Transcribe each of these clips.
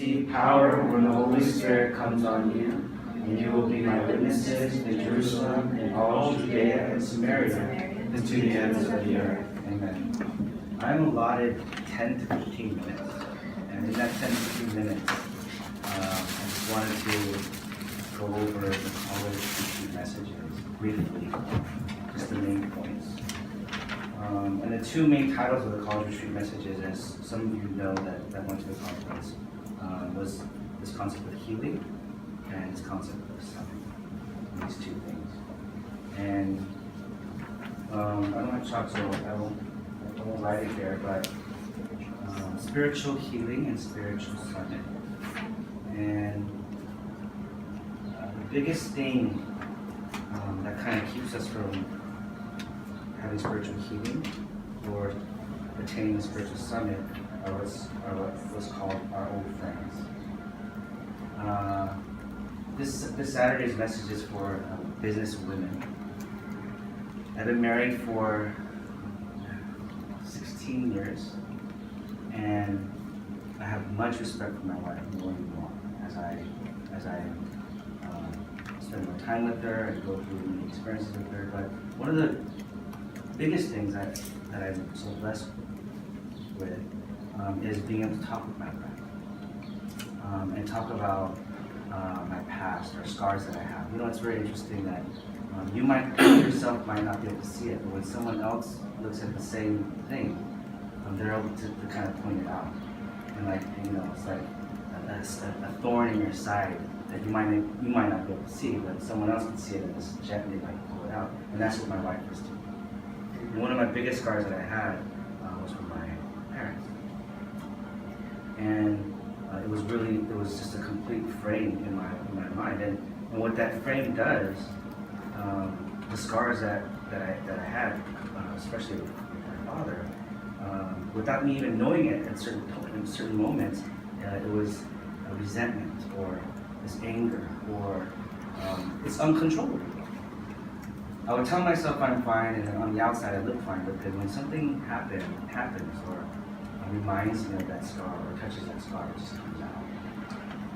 receive power when the Holy Spirit comes on you, and you will be my witnesses in Jerusalem and all Judea and Samaria, and to the ends of the earth. Amen. I'm allotted 10 to 15 minutes, and in that 10 to 15 minutes, I just wanted to go over the college retreat messages briefly, just the main points. And the two main titles of the college retreat messages, as some of you know that went to the conference, was this concept of healing and this concept of suffering. These two things. And I don't have chalk, so I won't write it here, but spiritual healing and spiritual summit. And the biggest thing that kind of keeps us from having spiritual healing or attaining the spiritual summit are what's called our old friends. This Saturday's message is for business women. I've been married for 16 years, and I have much respect for my wife more and more as I spend more time with her and go through many experiences with her. But one of the biggest things that I'm so blessed with is being able to talk with my wife and talk about my past or scars that I have. You know, it's very interesting that you yourself might not be able to see it, but when someone else looks at the same thing, they're able to kind of point it out. And it's like a thorn in your side that you might not be able to see, but someone else can see it and just gently pull it out. And that's what my wife was doing. And one of my biggest scars that I had was from my parents. And it was just a complete frame in my mind. And what that frame does, the scars that I had, especially with my father, without me even knowing it in certain moments, it was a resentment or this anger or it's uncontrollable. I would tell myself I'm fine, and then on the outside I look fine, but then when something happens or reminds me of that scar or touches that scar, it just comes out.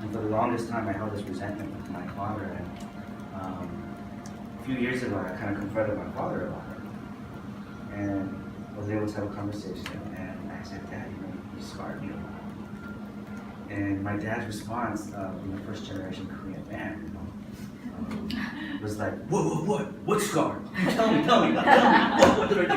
And for the longest time I held this resentment with my father, and a few years ago I kind of confronted my father about it. And I was able to have a conversation, and I said, Dad, you scarred me a lot. And my dad's response, being a first generation Korean man, was like, what scar? Tell me, what did I do?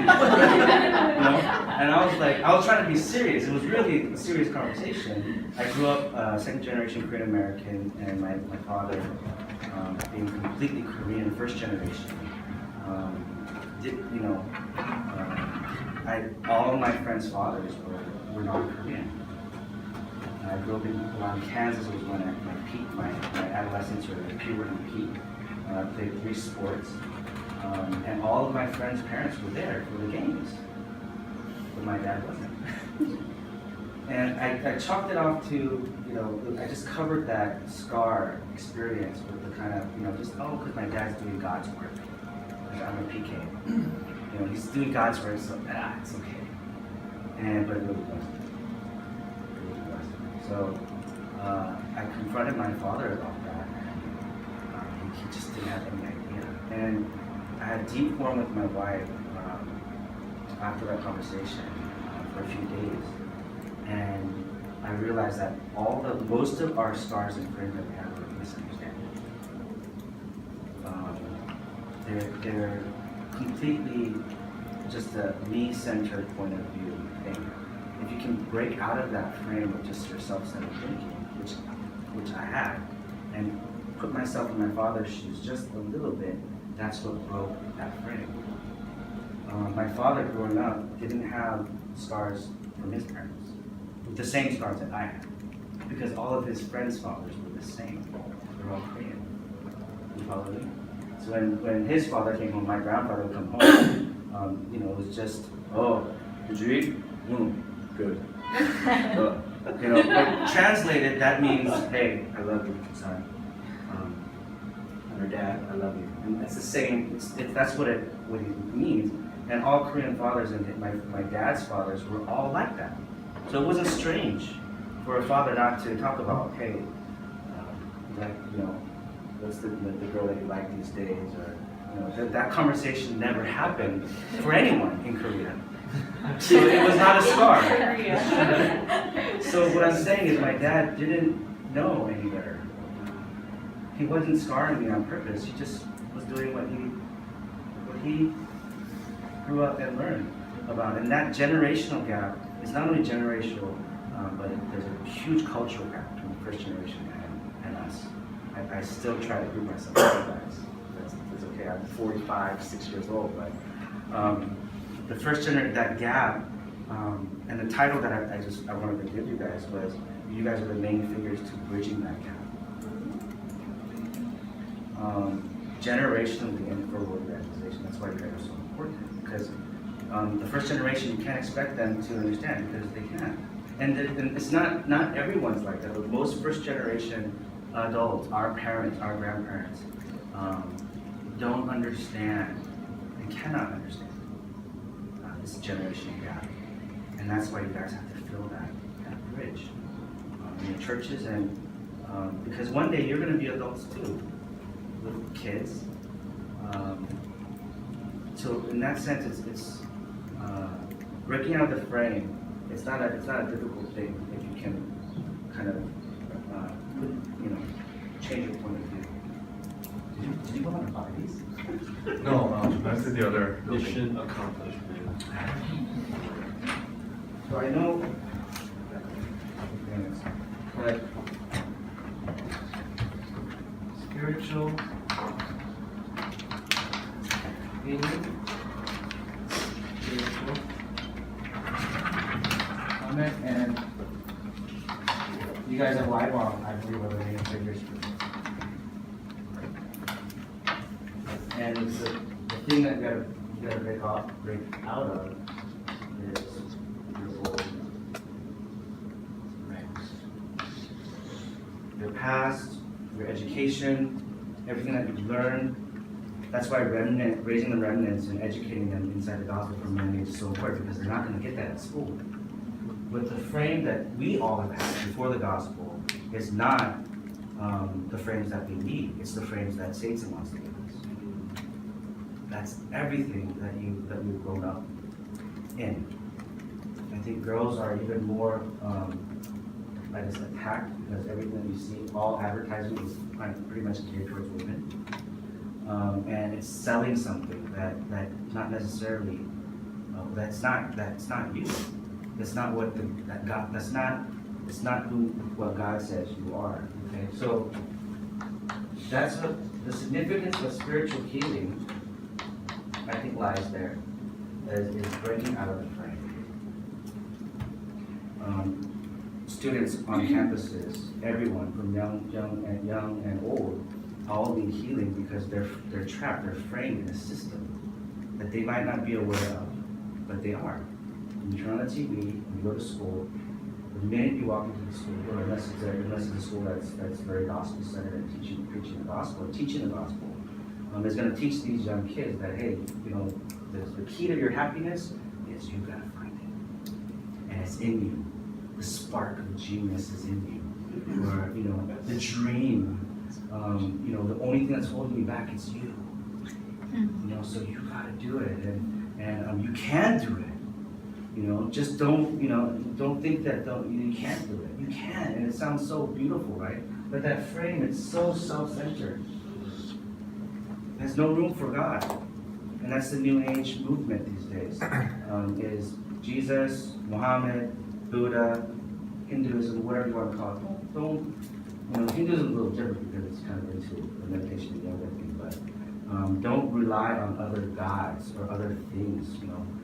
And I was trying to be serious. It was really a serious conversation. I grew up second generation Korean American, and my father being completely Korean, first generation. All of my friends' fathers were non-Korean. I grew up around Kansas. Was when I peaked, my adolescence or puberty peaked. I played 3 sports, and all of my friends' parents were there for the games, but my dad wasn't. And I chalked it off to, I just covered that scar experience with the kind of, because my dad's doing God's work. I'm a PK. He's doing God's work, so it's okay. But it really wasn't. So I confronted my father about that, and he just didn't have any idea. And I had deep forum with my wife after that conversation for a few days, and I realized that most of our scars and frames that we have are misunderstandings. They're completely just a me-centered point of view thing. If you can break out of that frame of just your self-centered thinking, which I had, and put myself in my father's shoes just a little bit, that's what broke that frame. My father, growing up, didn't have scars from his parents, the same scars that I had, because all of his friends' fathers were the same. They're all Korean. You follow me? So when his father came home, my grandfather would come home. It was just, did you eat? Good. But translated, that means, hey, I love you, son. Or dad, I love you. And it's the same. That's what it means. And all Korean fathers and my dad's fathers were all like that. So it wasn't strange for a father not to talk about, hey, like, what's the girl that you like these days, or that conversation never happened for anyone in Korea. So it was not a scar. So what I'm saying is my dad didn't know any better. He wasn't scarring me on purpose. He just was doing what he grew up and learned about. And that generational gap is not only generational, but there's a huge cultural gap between the first generation and us. I still try to group myself with you guys. That's okay. I'm 45, 6 years old, but the first generation, that gap, and the title that I wanted to give you guys was, you guys are the main figures to bridging that gap. Generationally and for organization, that's why you guys are so important, because the first generation, you can't expect them to understand because they can't. And it's not everyone's like that, but most first generation adults, our parents, our grandparents, don't understand and cannot understand this generational gap. And that's why you guys have to fill that bridge in your churches, and because one day you're going to be adults too, with kids. So in that sense, it's breaking out of the frame. It's not a difficult thing if you can kind of change your point of view. Did you go on to buy these? No, that's the other Mission accomplished, man. So I know, but spiritual healing, spiritual comment, and you guys at YBAWM, I believe, are the main figures. And the thing that you gotta break out of is your old ranks. Your past, your education, everything that you've learned. That's why raising the remnants and educating them inside the gospel from young age is so important, because they're not going to get that at school. But the frame that we all have had before the gospel is not the frames that we need. It's the frames that Satan wants to give us. That's everything that you've grown up in. I think girls are even more attacked, because everything that you see, all advertising is pretty much geared towards women. And it's selling something that not necessarily, that's not you. That's not what it's not what God says you are. Okay, so that's what the significance of spiritual healing, I think, lies there, is breaking out of the frame. Students on campuses, everyone from young and old, all need healing because they're trapped, they're framed in a system that they might not be aware of, but they are. When you turn on the TV, when you go to school, the minute you walk into the school, or unless it's a school that's very gospel-centered and preaching the gospel, is going to teach these young kids that, hey, the key to your happiness is you got to find it, and it's in you. The spark of genius is in you, or the dream. The only thing that's holding you back is you. So you got to do it, and you can do it. Just don't think that you can't do it. You can, and it sounds so beautiful, right? But that frame, it's so self-centered. There's no room for God, and that's the New Age movement these days. Is Jesus, Muhammad, Buddha, Hinduism, whatever you want to call it. Hinduism is a little different because it's kind of into the meditation and yoga thing, but don't rely on other gods or other things,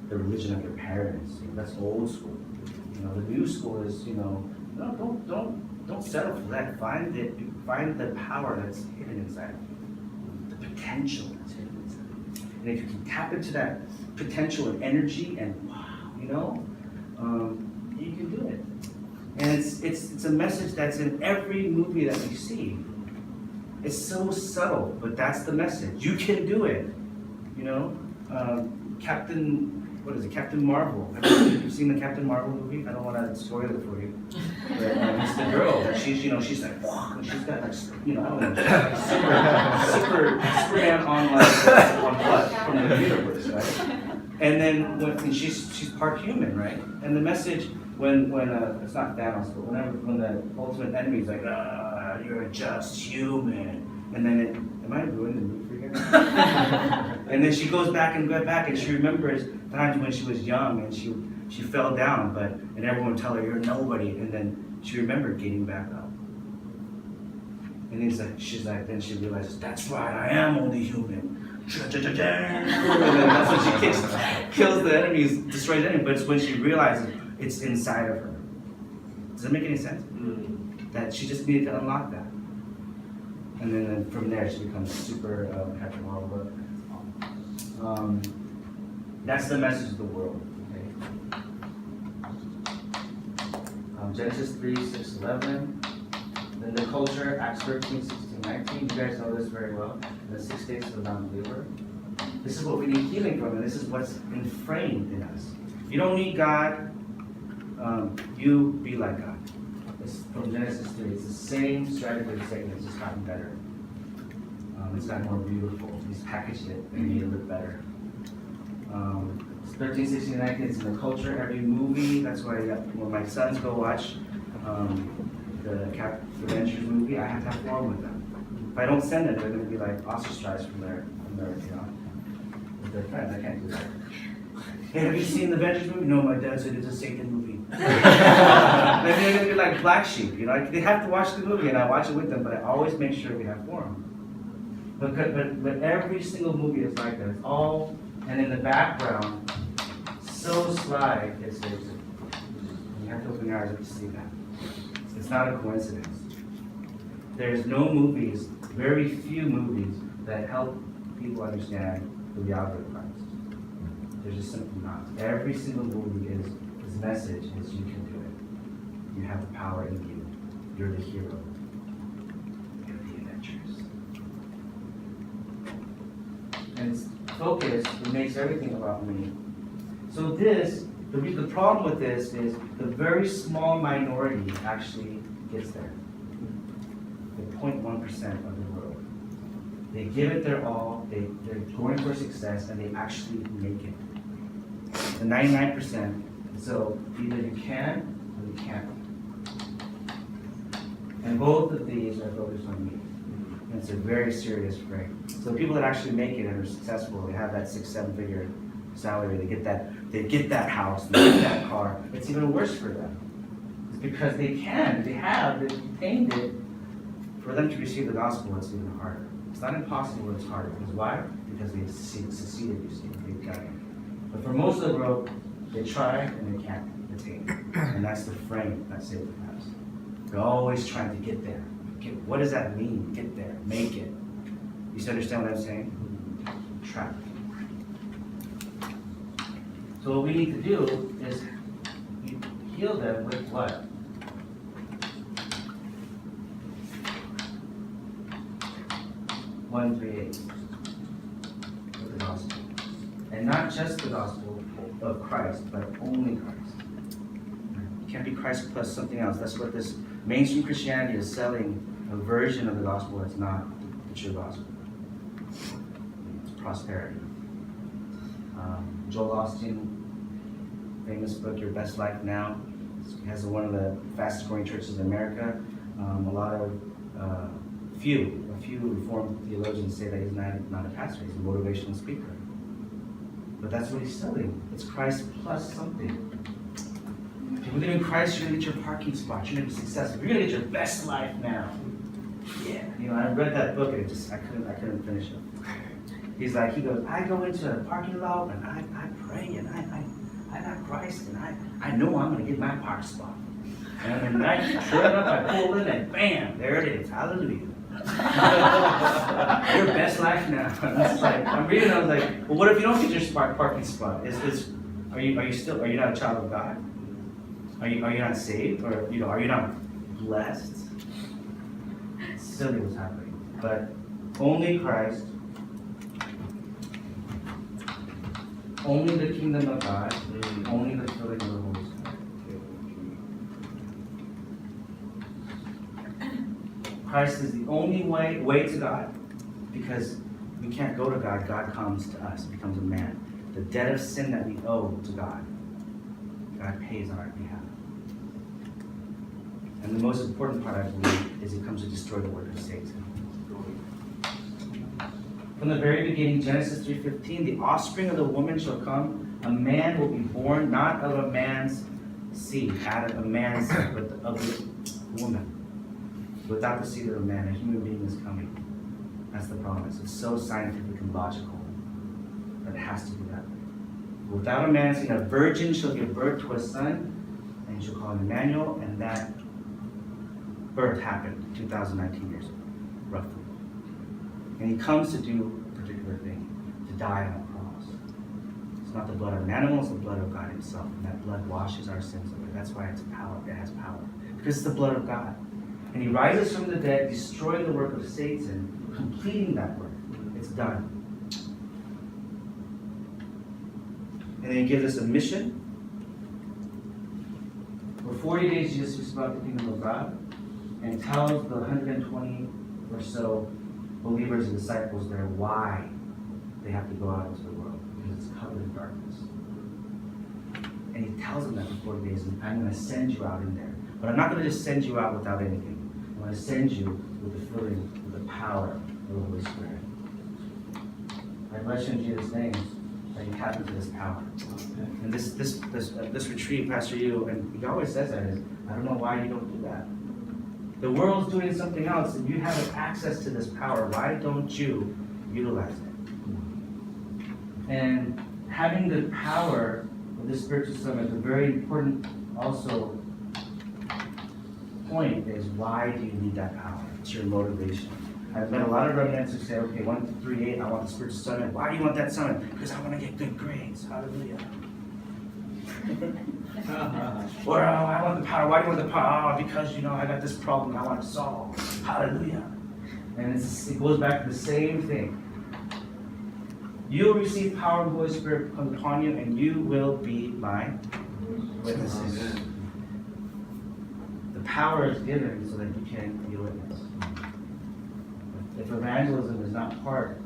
the religion of your parents. That's old school. The new school is, don't settle for that. Find the power that's hidden inside of you, the potential that's hidden inside of you. And if you can tap into that potential and energy and you can do it. And it's a message that's in every movie that we see. It's so subtle, but that's the message. You can do it. Captain what is it, Captain Marvel. Have you seen the Captain Marvel movie? I don't want to spoil it for you. But it's the girl that she's like, wow, and she's got like, I don't know, super Superman on what? From the universe, right? And then when she's part human, right? And the message when it's not Thanos, but when the ultimate enemy is like, you're just human. And then am I ruining the movie for you? And then she goes back and she remembers times when she was young and she fell down, and everyone would tell her you're nobody, and then she remembered getting back up. And then she realizes, that's right, I am only human. And then that's when she kills the enemies, destroys the enemy, but it's when she realizes it's inside of her. Does that make any sense? That she just needed to unlock that. And then from there, she becomes super Captain Marvel. That's the message of the world. Okay? Genesis 3, 6, 11. Then the culture, Acts 13, 16, 19. You guys know this very well. The 6 days of the non-believer. This is what we need healing from, and this is what's inframed in us. You don't need God. You be like God. It's from Genesis 3. It's the same strategy of Satan. It's just gotten better. It's gotten more beautiful. He's packaged it and made it look better. 13, 16, 19 is in the culture. Every movie, that's why when my sons go watch the Adventures movie, I have to have forum with them. If I don't send it, they're going to be like ostracized from their with their friends. I can't do that. Hey, have you seen the Avengers movie? No, my dad said it's a Satan movie. Then they're going to be like black sheep, They have to watch the movie, and I watch it with them, but I always make sure we have forum. But every single movie is like that. It's all, and in the background, so sly, it's you have to open your eyes up to see that. It's not a coincidence. There's no movies, very few movies, that help people understand the reality of Christ. There's just simply not. Every single movie his message is you can do it. You have the power in you. You're the hero. You're the adventurous. And it's focused, it makes everything about me. So the problem with this is the very small minority actually gets there. The 0.1% of the world. They give it their all, they're going for success, and they actually make it. The 99%, so either you can or you can't. And both of these are focused on me. And it's a very serious frame. So people that actually make it and are successful, they have that 6-7 figure salary, they get that house, they get that car. It's even worse for them. It's because they've obtained it. For them to receive the gospel, it's even harder. It's not impossible, it's harder. Because why? Because they've succeeded, you see, they've got it. But for most of the world, they try and they can't attain. And that's the frame that Satan has. They're always trying to get there. What does that mean? Get there, make it. You still understand what I'm saying? Trap. So what we need to do is heal them with what? With the gospel. And not just the gospel of Christ, but only Christ. It can't be Christ plus something else. That's what this mainstream Christianity is selling, a version of the gospel that's not the true gospel. It's prosperity. Joel Austin, famous book, Your Best Life Now. He has one of the fastest growing churches in America. A lot of a few Reformed theologians say that he's not a pastor, he's a motivational speaker. But that's what he's selling. It's Christ plus something. If you believe in Christ, you're going to get your parking spot. You're going to be successful. You're going to get your best life now. Yeah. I read that book and I couldn't finish it. He goes, I go into a parking lot and I pray and I got Christ and I know I'm going to get my park spot. And then sure enough, I pull in and bam, there it is. Hallelujah. Your best life now. It's like, I'm reading, I was like, well, what if you don't get your parking spot? Are you not a child of God? Are you not saved? Or are you not blessed? It's silly what's happening. But only Christ, only the kingdom of God, only the filling of the Holy Spirit. Christ is the only way to God, because we can't go to God. God comes to us, becomes a man. The debt of sin that we owe to God, God pays on our behalf. And the most important part, I believe, is it comes to destroy the work of Satan. From the very beginning, Genesis 3:15, the offspring of the woman shall come, a man will be born, not of a man's seed, Adam, a man's seed, but of the woman. Without the seed of a man, a human being is coming. That's the promise. It's so scientific and logical that it has to be that way. Without a man's seed, a virgin shall give birth to a son, and you shall call him Emmanuel, and that birth happened 2019 years ago, roughly. And he comes to do a particular thing, to die on a cross. It's not the blood of an animal, it's the blood of God himself. And that blood washes our sins away. That's why it's power. It has power. Because it's the blood of God. And he rises from the dead, destroying the work of Satan, completing that work. It's done. And then he gives us a mission. For 40 days, Jesus speaks about the kingdom of God and tells the 120 or so believers and disciples there why they have to go out into the world, because it's covered in darkness. And he tells them that for 40 days, and I'm going to send you out in there. But I'm not going to just send you out without anything. I'm going to send you with the filling, with the power of the Holy Spirit. I bless you in Jesus' name that you tap into this power. And this retreat, Pastor Yu, and he always says that, is, I don't know why you don't do that. The world's doing something else, and you have access to this power. Why don't you utilize it? And having the power of this spiritual summit, the very important also point is, why do you need that power? It's your motivation. I've met a lot of remnants who say, okay, 138, I want the spiritual summit. Why do you want that summit? Because I want to get good grades. Hallelujah. Or I want the power. Why do you want the power? Oh, because I got this problem I want to solve. Hallelujah. And it goes back to the same thing. You will receive power of the Holy Spirit come upon you, and you will be my witnesses. The power is given so that you can be a witness. If evangelism is not part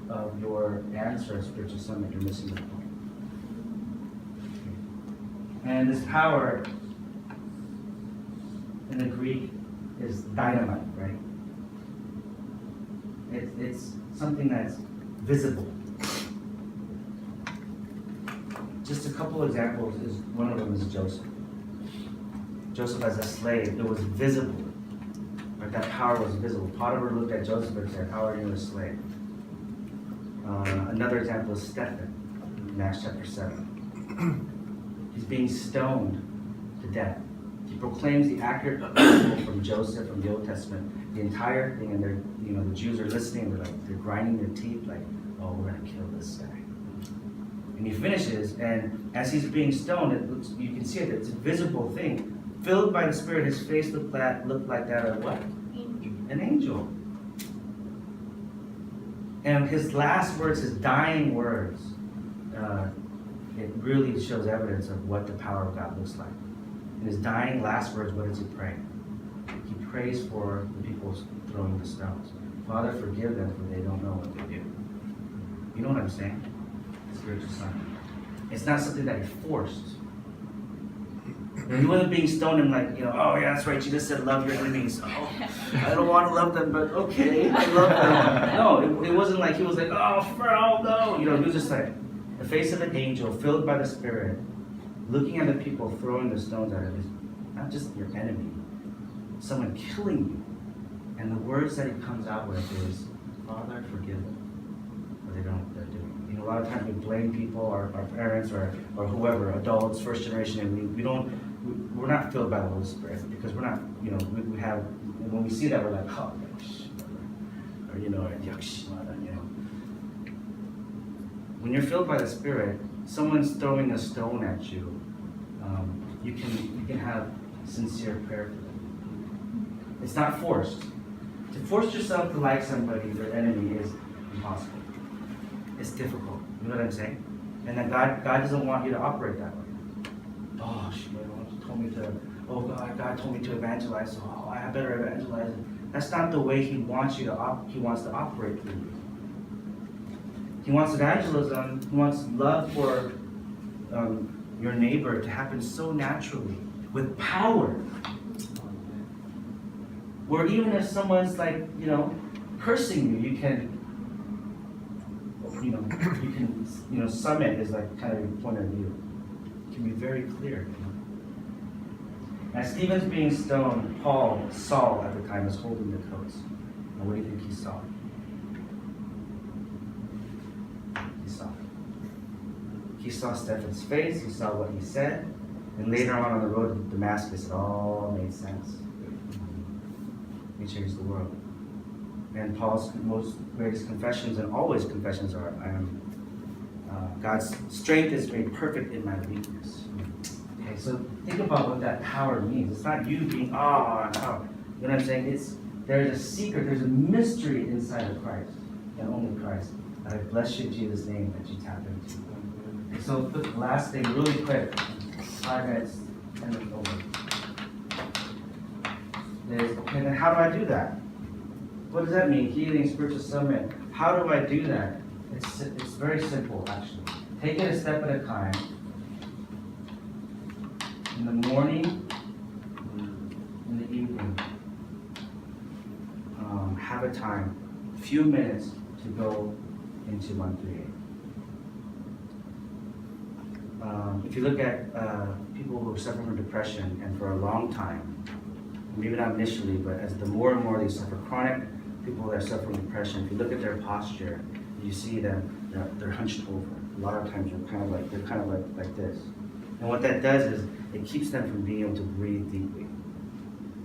of your answer at spiritual summit, you're missing the point. And this power in the Greek is dynamite, right? It's something that's visible. Just a couple examples. One of them is Joseph. Joseph as a slave, it was visible. Right? That power was visible. Potiphar looked at Joseph and said, how are you a slave? Another example is Stephen in Acts chapter 7. He's being stoned to death. He proclaims the accurate gospel from Joseph from the Old Testament, the entire thing, and they're, the Jews are listening. They're grinding their teeth, like, oh, we're gonna kill this guy. And he finishes, and as he's being stoned, you can see it. It's a visible thing. Filled by the Spirit, his face looked like that of what? An angel. And his last words, his dying words, it really shows evidence of what the power of God looks like. In his dying last words, what does he pray? He prays for the people throwing the stones. Father, forgive them, for they don't know what they do. You know what I'm saying? Spiritual son. It's not something that he forced. He wasn't being stoned and like, oh yeah, that's right, Jesus said love your enemies. Oh, I don't want to love them, but okay, I love them. No, it wasn't like he was like, oh no. He was just like, the face of an angel filled by the Spirit, looking at the people throwing the stones at him, not just your enemy, someone killing you. And the words that he comes out with is, Father, forgive them, for they don't know what they're doing. A lot of times we blame people, our parents or whoever, adults, first generation, and we're not filled by the Holy Spirit, because we're not, we have, when we see that, we're like, oh, When you're filled by the Spirit, someone's throwing a stone at you, you can have sincere prayer for them. It's not forced. To force yourself to like somebody, your enemy, is impossible. It's difficult. You know what I'm saying? And then God doesn't want you to operate that way. Oh, God told me to evangelize, so I better evangelize. That's not the way He wants you to He wants to operate through you. He wants evangelism. He wants love for your neighbor to happen so naturally, with power. Where even if someone's like, cursing you, you can summit is like kind of your point of view. It can be very clear. As Stephen's being stoned, Saul at the time was holding the coats. And what do you think he saw? He saw Stephen's face, he saw what he said, and later on the road to Damascus, it all made sense. He changed the world. And Paul's most greatest confessions, and always confessions, are, God's strength is made perfect in my weakness. Okay, so think about what that power means. It's not you being, power. You know what I'm saying? There's a secret, there's a mystery inside of Christ, and only Christ. I bless you in Jesus' name that you tap into. Okay, so the last thing, really quick, 5 minutes, 10 minutes over. Okay, then how do I do that? What does that mean? Healing, spiritual summit. How do I do that? It's very simple, actually. Take it a step at a time. In the morning, in the evening, have a time, a few minutes to go into 138. If you look at people who suffer from depression, and for a long time, maybe not initially, but as the more and more they suffer chronic, people that suffer from depression, if you look at their posture, you see them, they're hunched over. A lot of times they're kind of like this. And what that does is it keeps them from being able to breathe deeply.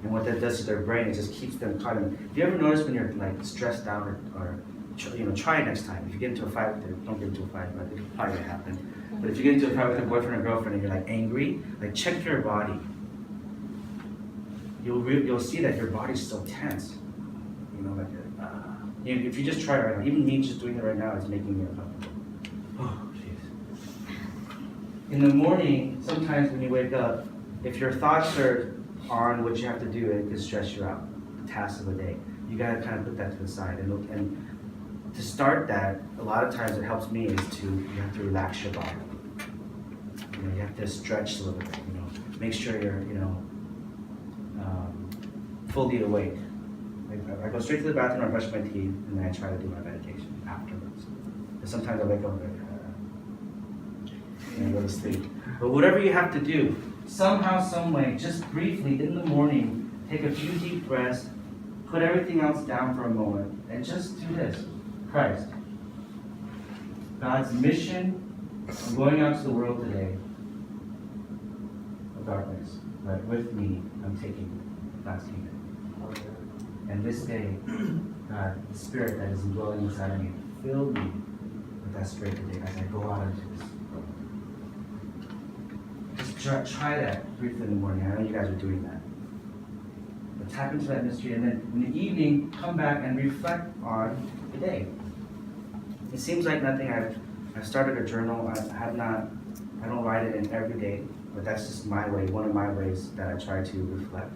And what that does to their brain is just keeps them caught in. If you ever notice when you're like stressed out or try it next time. If you get into a fight with it, don't get into a fight, but it'll probably happen. But if you get into a fight with a boyfriend or girlfriend and you're like angry, like check your body. You'll see that your body's so tense. If you just try it right now, even me just doing it right now is making me uncomfortable. Oh, jeez. In the morning, sometimes when you wake up, if your thoughts are on what you have to do, it can stress you out. The tasks of the day. You gotta kind of put that to the side. And to start that, a lot of times it helps me is you have to relax your body. You have to stretch a little bit. Make sure you're fully awake. I go straight to the bathroom, I brush my teeth, and then I try to do my meditation afterwards. And sometimes I wake up and I go to sleep. But whatever you have to do, somehow, some way, just briefly in the morning, take a few deep breaths, put everything else down for a moment, and just do this. Christ. God's mission of going out to the world today of darkness, but with me, I'm taking God's kingdom. And this day, God, the Spirit that is indwelling inside of me, fill me with that Spirit today as I go out into this world. Just try that briefly in the morning. I know you guys are doing that. But tap into that mystery, and then in the evening, come back and reflect on the day. It seems like nothing. I've started a journal. I don't write it in every day, but that's just my way, one of my ways that I try to reflect.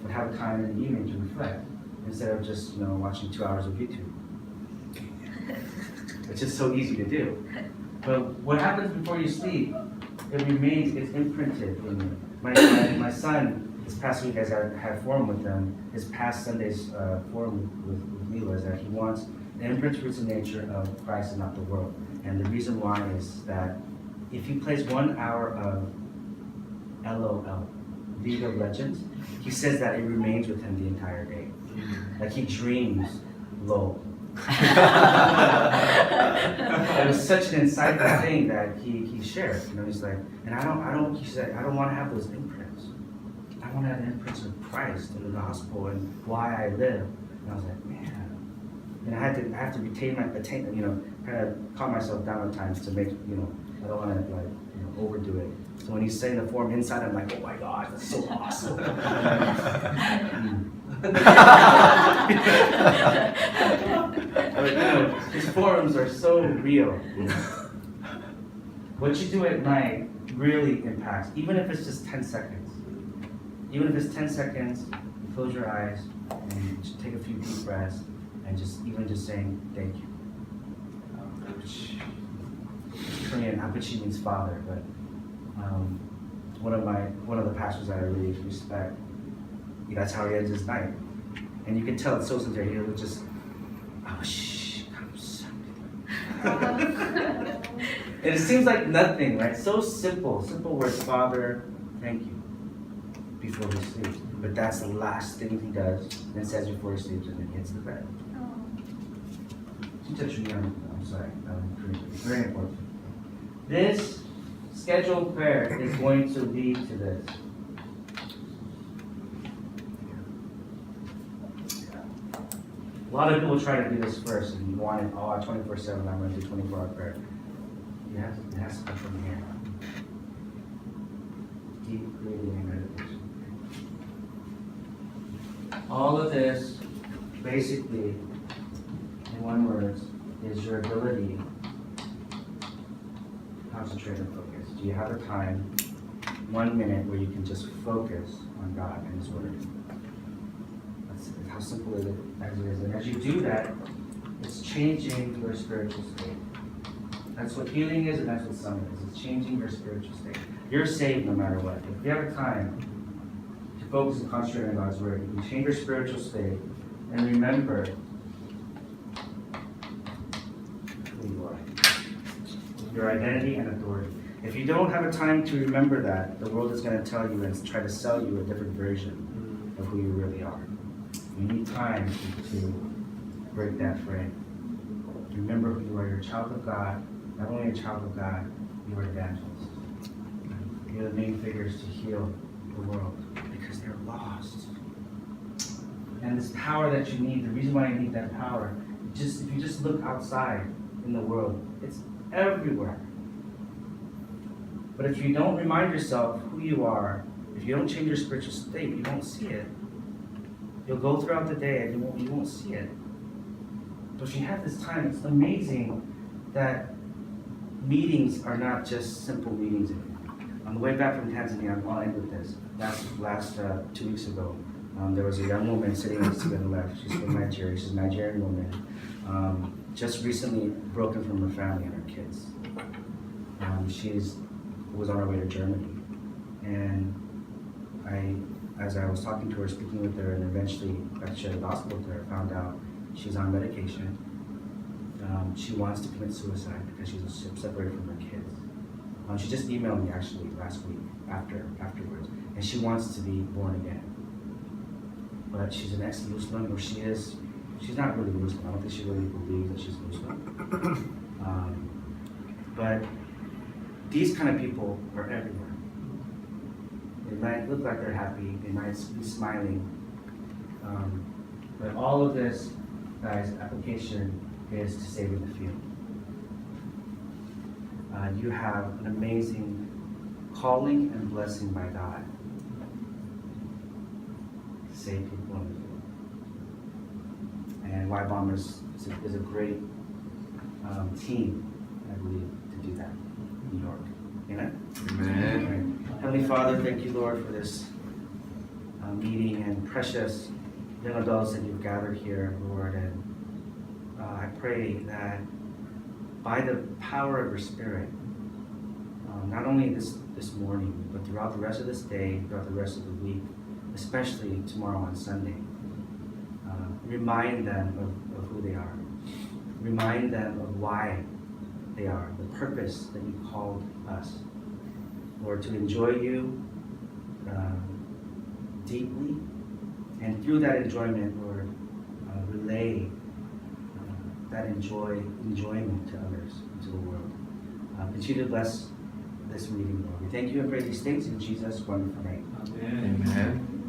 But have a time in the evening to reflect, instead of just watching 2 hours of YouTube. It's just so easy to do. But what happens before you sleep, it remains, it's imprinted in you. My son, this past week as I had forum with them, his past Sunday's forum with me was that he wants the imprinted roots of nature of Christ and not the world. And the reason why is that if he plays 1 hour of LOL, League of Legends, he says that it remains with him the entire day. Like he dreams LOL. It was such an insightful thing that he shared. He's like, and he said, I don't want to have those imprints. I want to have the imprints of Christ and the gospel and why I live. And I was like, man. And I have to retain my kind of calm myself down at times to make, I don't want to overdo it. So when he's saying the form inside, I'm like, oh my God, that's so awesome. His forums are so real. What you do at night really impacts, even if it's just 10 seconds. Even if it's 10 seconds, you close your eyes and just take a few deep breaths and just saying thank you. Which Korean, Apache means father, but one of the pastors that I really respect, that's how he ends his night. And you can tell it's so sincere. He was just, and it seems like nothing, right? So simple words, Father, thank you, before he sleeps. But that's the last thing he does and says before he sleeps, and then he hits the bed. I'm sorry, very important. This scheduled prayer is going to lead to this. A lot of people try to do this first, and you want it 24/7. I'm going to do 24-hour prayer. It has to come from here. Deep breathing and meditation. All of this, basically, in one word, is your ability to concentrate and focus. Do you have a time, 1 minute, where you can just focus on God and His Word? That's how simple it is. And as you do that, it's changing your spiritual state. That's what healing is, and that's what summit is. It's changing your spiritual state. You're saved no matter what. If you have time to focus and concentrate on God's Word, you can change your spiritual state and remember who you are, your identity and authority. If you don't have a time to remember that, the world is going to tell you and try to sell you a different version of who you really are. You need time to break that frame. Remember who you are. You're a child of God. Not only a child of God, you are evangelists. You're the main figures to heal the world because they're lost. And this power that you need, the reason why you need that power, if you just look outside in the world, it's everywhere. But if you don't remind yourself who you are, if you don't change your spiritual state, you won't see it. You'll go throughout the day and you won't see it. But if you have this time, it's amazing that meetings are not just simple meetings anymore. On the way back from Tanzania, I'll end with this. Last 2 weeks ago, there was a young woman sitting next to me on the left. She's from Nigeria. She's a Nigerian woman. Just recently broken from her family and her kids. She was on her way to Germany. And as I was talking to her, speaking with her, and eventually I shared the gospel with her, I found out she's on medication. She wants to commit suicide because she's separated from her kids. She just emailed me actually last week afterwards, and she wants to be born again. But she's an ex-Muslim, or she's not really Muslim. I don't think she really believes that she's Muslim. But these kind of people are everywhere. They might look like they're happy, they might be smiling, but all of this, guys, application is to saving the field. You have an amazing calling and blessing by God to save people in the field. And YBAWM is a great team, I believe, to do that in New York. Amen? Amen. Heavenly Father, thank you, Lord, for this meeting and precious young adults that you've gathered here, Lord. And I pray that by the power of your Spirit, not only this morning, but throughout the rest of this day, throughout the rest of the week, especially tomorrow on Sunday, remind them of who they are. Remind them of why they are, the purpose that you called us. Lord, to enjoy you deeply, and through that enjoyment, Lord, relay that enjoyment to others, to the world. Continue to bless this meeting, Lord. We thank you and pray these things in Jesus' wonderful name. Amen. Amen.